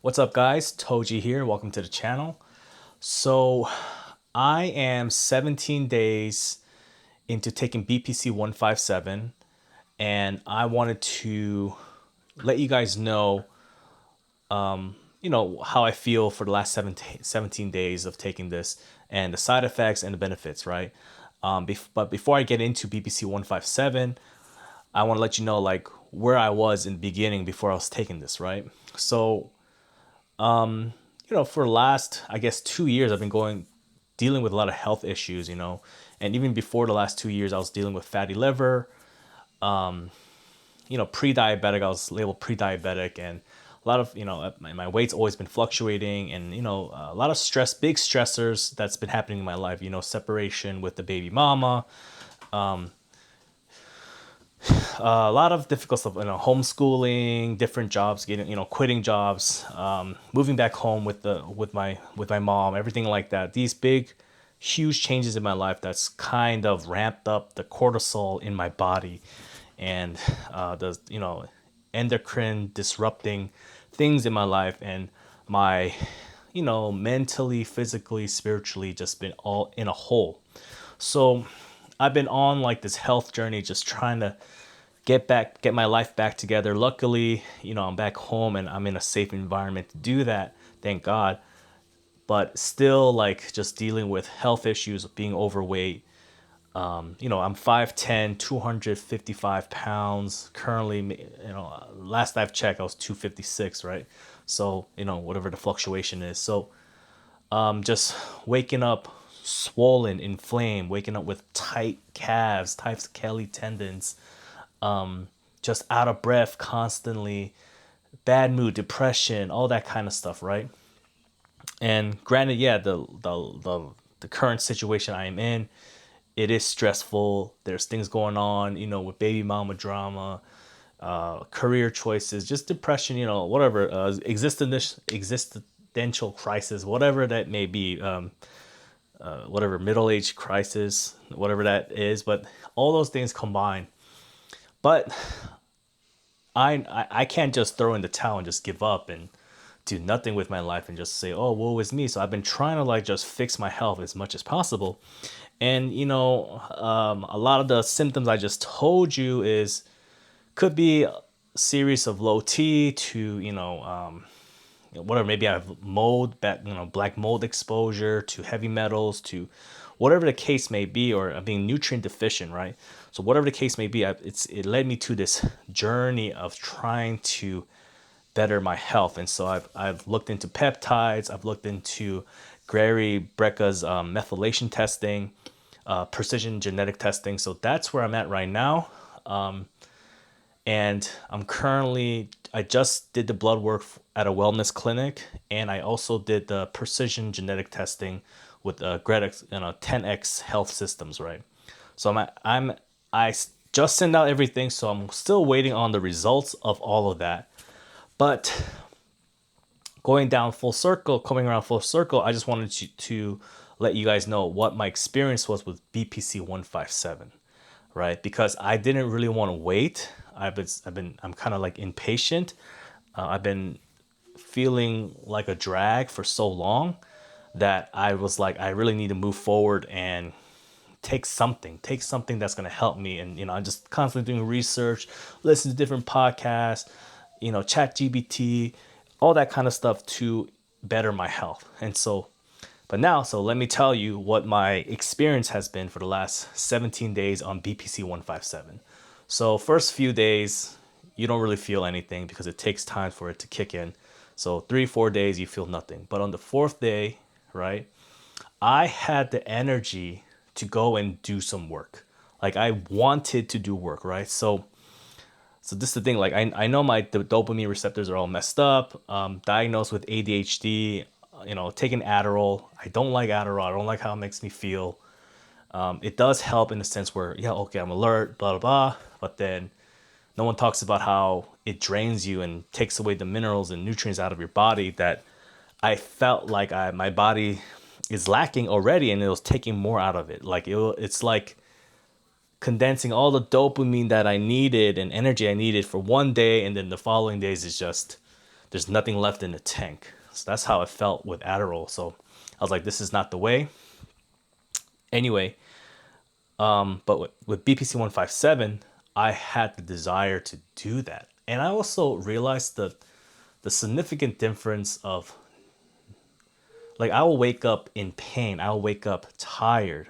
What's up, guys? Toji here. Welcome to the channel. So, I am 17 days into taking BPC-157, and I wanted to let you guys know, how I feel for the last 17 days of taking this and the side effects and the benefits, right? But before I get into BPC-157, I want to let you know, like, where I was in the beginning before I was taking this, right? So, for the last, I guess, 2 years, I've been dealing with a lot of health issues, and even before the last 2 years, I was dealing with fatty liver, pre-diabetic. I was labeled pre-diabetic, and a lot of, my weight's always been fluctuating, and, a lot of stress, big stressors that's been happening in my life, separation with the baby mama, a lot of difficult stuff, homeschooling, different jobs, getting, quitting jobs, moving back home with my mom, everything like that. These big, huge changes in my life that's kind of ramped up the cortisol in my body, and the endocrine disrupting things in my life, and my mentally, physically, spiritually just been all in a hole. So I've been on like this health journey, just trying to get my life back together. Luckily, I'm back home and I'm in a safe environment to do that, thank God. But still, like, just dealing with health issues, being overweight. I'm 5'10", 255 pounds currently. Last I've checked, I was 256, right? So, whatever the fluctuation is. So just waking up swollen, inflamed, waking up with tight calves, tight Kelly tendons, just out of breath constantly, bad mood, depression, all that kind of stuff, right? And granted, yeah, the current situation I am in, it is stressful. There's things going on, with baby mama drama, career choices, just depression, whatever, existential crisis, whatever that may be, whatever middle age crisis, whatever that is. But all those things combined. But I can't just throw in the towel and just give up and do nothing with my life and just say, oh, woe is me. So I've been trying to, like, just fix my health as much as possible. And, a lot of the symptoms I just told you could be a series of low T to, whatever, maybe I have mold, black mold exposure to heavy metals, to whatever the case may be, or I'm being nutrient deficient, right? So whatever the case may be, it led me to this journey of trying to better my health. And so I've looked into peptides, I've looked into Gary Brecka's methylation testing, precision genetic testing. So that's where I'm at right now. And I just did the blood work at a wellness clinic, and I also did the precision genetic testing with Gredix, 10X Health Systems, right? So I just sent out everything, so I'm still waiting on the results of all of that. But coming around full circle, I just wanted to let you guys know what my experience was with BPC-157, right? Because I didn't really want to wait. I'm kind of like impatient. I've been feeling like a drag for so long that I was like, I really need to move forward and take something that's going to help me. And, I'm just constantly doing research, listen to different podcasts, chat GBT, all that kind of stuff to better my health. And so let me tell you what my experience has been for the last 17 days on BPC-157. So first few days, you don't really feel anything because it takes time for it to kick in. So 3-4 days, you feel nothing. But on the fourth day, right, I had the energy to go and do some work. Like, I wanted to do work, right? So this is the thing. Like, I know the dopamine receptors are all messed up. Diagnosed with ADHD. Taking Adderall. I don't like Adderall. I don't like how it makes me feel. It does help in the sense where, yeah, okay, I'm alert, blah, blah, blah. But then no one talks about how it drains you and takes away the minerals and nutrients out of your body that I felt like my body is lacking already, and it was taking more out of it. Like, it's like condensing all the dopamine that I needed and energy I needed for one day, and then the following days is just there's nothing left in the tank. So that's how it felt with Adderall. So I was like, this is not the way. Anyway, but with BPC-157, I had the desire to do that. And I also realized the significant difference of, like, I will wake up in pain. I will wake up tired.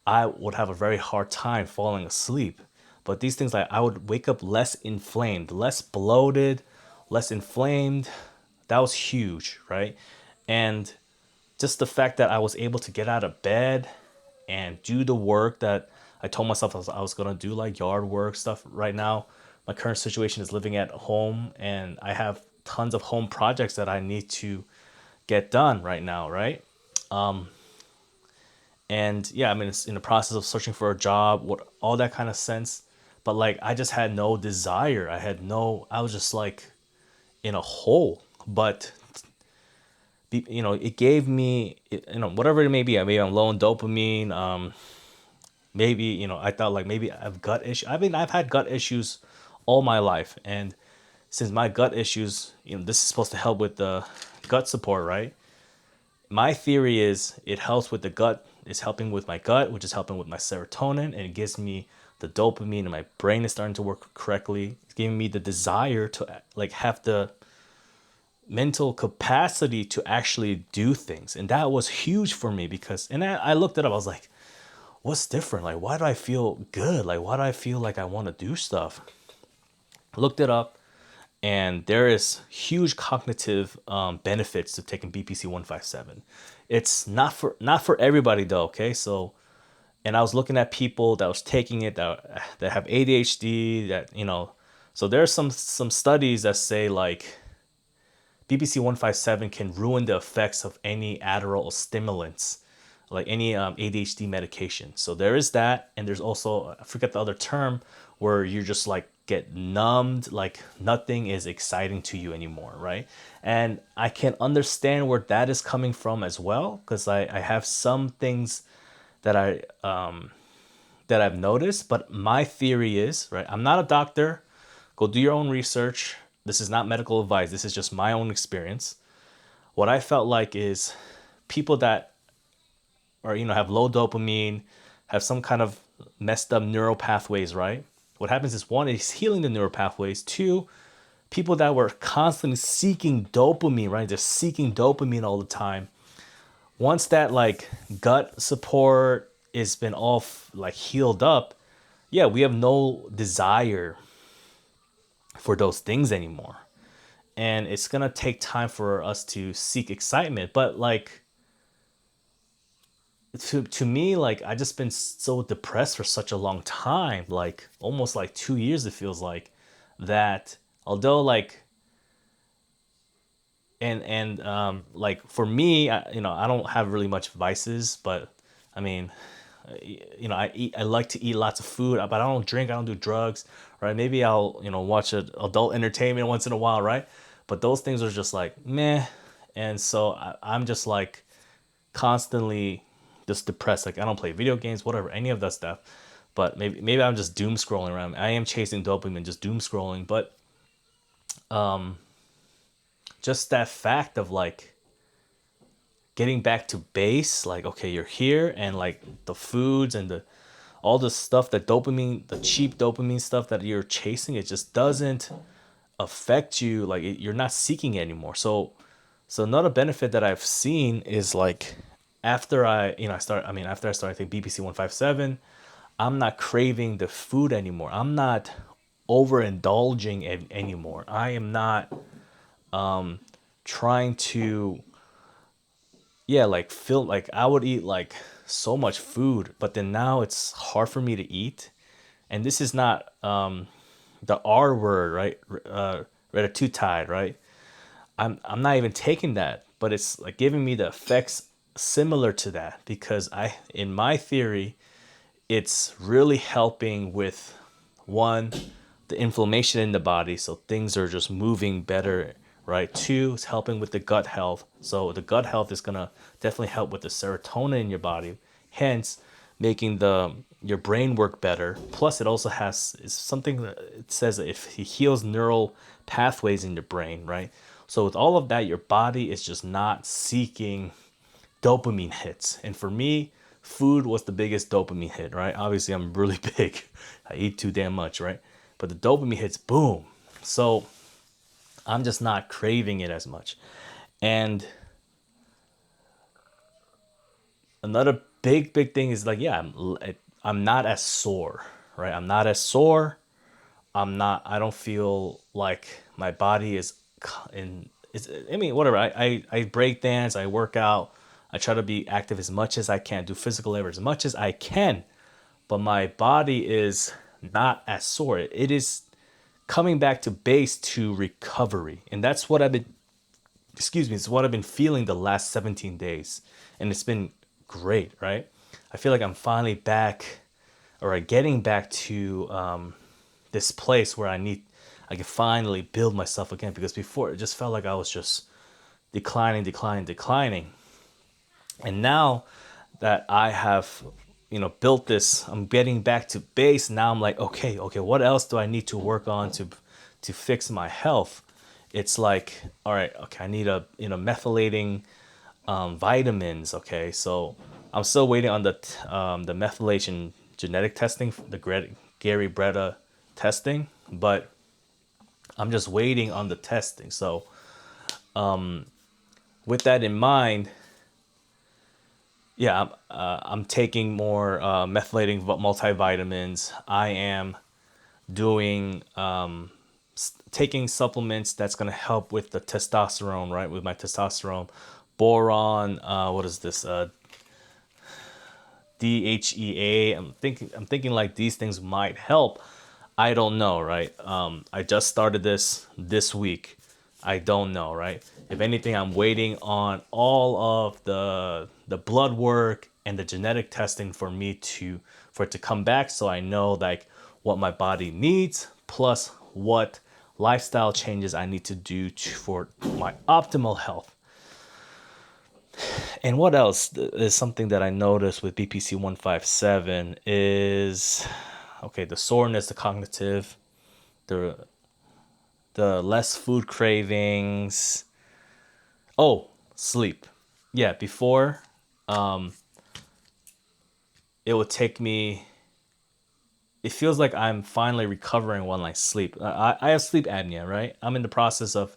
I would have a very hard time falling asleep. But these things, like, I would wake up less inflamed, less bloated, less inflamed. That was huge, right? And just the fact that I was able to get out of bed and do the work that I told myself I was gonna do, like yard work stuff. Right now, my current situation is living at home, and I have tons of home projects that I need to get done right now, right? And yeah, I mean, it's in the process of searching for a job, what all that kind of sense. But like, I just had no desire. I was just like in a hole. But it gave me, whatever it may be. Maybe I'm low on dopamine. Maybe, I thought like maybe I have gut issue. I mean, I've had gut issues all my life, and since my gut issues, this is supposed to help with the gut support, right? My theory is it helps with the gut. It's helping with my gut, which is helping with my serotonin, and it gives me the dopamine, and my brain is starting to work correctly. It's giving me the desire to like have the mental capacity to actually do things, and that was huge for me because, and I looked it up. I was like, what's different? Like, why do I feel good? Like, why do I feel like I want to do stuff? I looked it up, and there is huge cognitive benefits to taking BPC-157. It's not for everybody though. Okay, so, and I was looking at people that was taking it that have ADHD, that so there's some studies that say like BPC-157 can ruin the effects of any Adderall stimulants, like any ADHD medication. So there is that, and there's also, I forget the other term, where you just like get numbed, like nothing is exciting to you anymore, right? And I can understand where that is coming from as well, because I have some things that I've noticed, but my theory is, right, I'm not a doctor. Go do your own research. This is not medical advice. This is just my own experience. What I felt like is people that are, have low dopamine, have some kind of messed up neural pathways, right? What happens is, one, is healing the neural pathways. Two, people that were constantly seeking dopamine, right? They're seeking dopamine all the time. Once that like gut support has been all like healed up, yeah, we have no desire for those things anymore. And it's gonna take time for us to seek excitement. But like, to me, like, I just been so depressed for such a long time, like almost like 2 years it feels like, that although like, like for me, I don't have really much vices, but I mean, I like to eat lots of food, but I don't drink, I don't do drugs, right? Maybe I'll, watch adult entertainment once in a while, right? But those things are just like meh. And so I'm just like constantly just depressed. Like, I don't play video games, whatever, any of that stuff. But maybe I'm just doom scrolling around. I am chasing dopamine, just doom scrolling. But just that fact of like getting back to base, like, okay, you're here, and like the foods and the all the stuff, that dopamine, the cheap dopamine stuff that you're chasing, it just doesn't affect you. Like, you're not seeking it anymore. So another benefit that I've seen is like, after after I started taking BPC-157, I'm not craving the food anymore. I'm not overindulging anymore. I am not trying to, yeah, like feel like I would eat like so much food, but then now it's hard for me to eat. And this is not the R word, right? Ratatouille, right? I'm not even taking that, but it's like giving me the effects similar to that, because in my theory, it's really helping with, one, the inflammation in the body, so things are just moving better, right? Two, it's helping with the gut health, so the gut health is gonna definitely help with the serotonin in your body, hence making your brain work better. Plus, it also has, it's something that it says that if it heals neural pathways in your brain, right? So with all of that, your body is just not seeking dopamine hits. And for me, food was the biggest dopamine hit, right? Obviously, I'm really big. I eat too damn much, right? But the dopamine hits, boom. So I'm just not craving it as much. And another big thing is like, yeah, I'm not as sore, right? I'm not as sore. I don't feel like my body is in, I mean, whatever. I break dance, I work out, I try to be active as much as I can, do physical labor as much as I can, but my body is not as sore. It is coming back to base, to recovery. And that's what I've been, excuse me, it's what I've been feeling the last 17 days. And it's been great, right? I feel like I'm finally back, or getting back to this place where I can finally build myself again, because before it just felt like I was just declining. And now that I have, built this, I'm getting back to base. Now I'm like, okay, what else do I need to work on to fix my health? It's like, all right, okay, I need methylating vitamins. Okay, so I'm still waiting on the methylation genetic testing, the Gary Breda testing, but I'm just waiting on the testing. So with that in mind, yeah, I'm taking more methylating multivitamins. I am doing taking supplements that's going to help with the testosterone, right? With my testosterone, boron. What is this? DHEA. I'm thinking like these things might help. I don't know, right? I just started this week. I don't know, right? If anything, I'm waiting on all of the blood work and the genetic testing for it to come back, so I know like what my body needs, plus what lifestyle changes I need to do for my optimal health. And what else is something that I noticed with BPC-157 is, okay, the soreness, the cognitive, the less food cravings. Oh, sleep. Yeah, before it would take me, it feels like I'm finally recovering when I sleep. I have sleep apnea, right? I'm in the process of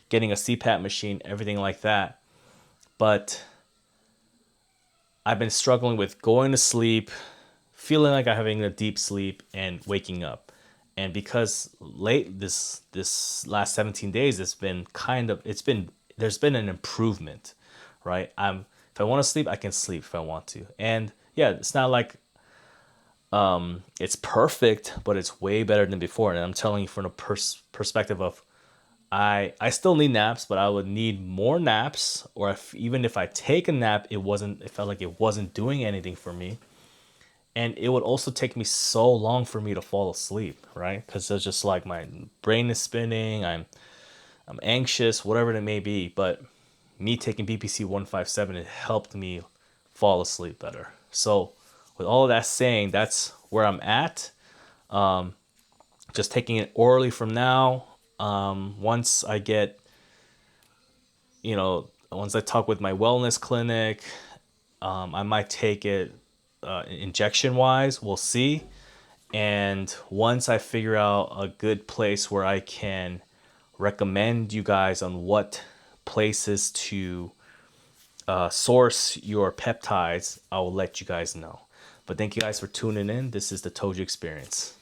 getting a CPAP machine, everything like that. But I've been struggling with going to sleep, feeling like I'm having a deep sleep, and waking up. And because this last 17 days, there's been an improvement, right? If I want to sleep, I can sleep if I want to. And yeah, it's not like it's perfect, but it's way better than before. And I'm telling you from the perspective of, I still need naps, but I would need more naps. Or even if I take a nap, it felt like it wasn't doing anything for me. And it would also take me so long for me to fall asleep, right? Because it's just like my brain is spinning, I'm anxious, whatever it may be. But me taking BPC-157, it helped me fall asleep better. So with all of that saying, that's where I'm at. Just taking it orally from now. Once I get, once I talk with my wellness clinic, I might take it injection wise. We'll see. And once I figure out a good place where I can recommend you guys on what places to source your peptides, I will let you guys know. But thank you guys for tuning in. This is the Toju Experience.